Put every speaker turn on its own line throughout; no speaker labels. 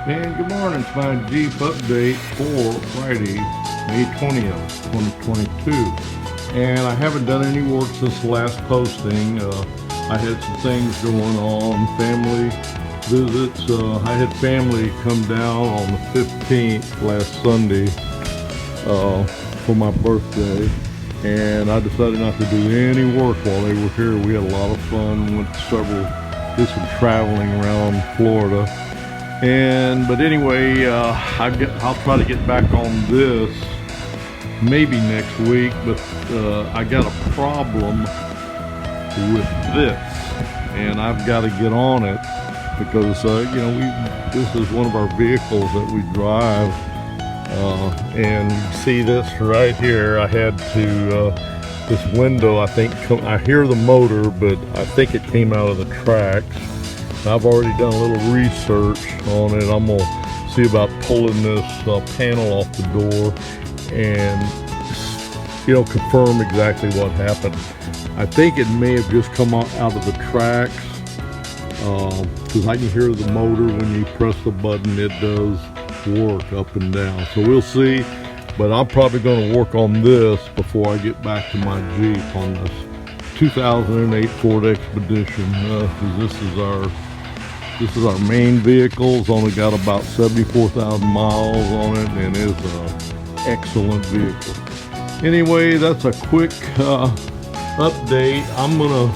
And good morning, it's my Jeep update for Friday, May 20th, 2022. And I haven't done any work since the last posting. I had some things going on, family visits. I had family come down on the 15th last Sunday for my birthday. And I decided not to do any work while they were here. We had a lot of fun, did some traveling around Florida. But anyway, I'll try to get back on this maybe next week, but I got a problem with this, and I've got to get on it because this is one of our vehicles that we drive, and you see this right here. I had to this window, I think, I hear the motor, but I think it came out of the tracks. I've already done a little research on it. I'm gonna see about pulling this panel off the door and confirm exactly what happened. I think it may have just come out of the tracks because I can hear the motor when you press the button. It does work up and down, so we'll see. But I'm probably going to work on this before I get back to my Jeep on this 2008 Ford Expedition. This is our main vehicle. It's only got about 74,000 miles on it, and is an excellent vehicle. Anyway, that's a quick update. I'm gonna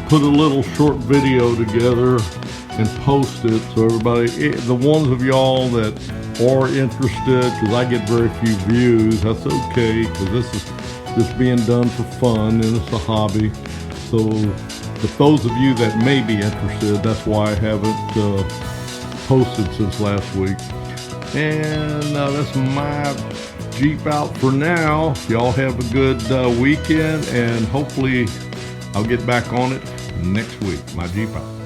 put a little short video together and post it so everybody, the ones of y'all that are interested, because I get very few views, that's okay, because this is just being done for fun and it's a hobby. But those of you that may be interested, that's why I haven't posted since last week. And that's my Jeep out for now. Y'all have a good weekend, and hopefully I'll get back on it next week. My Jeep out.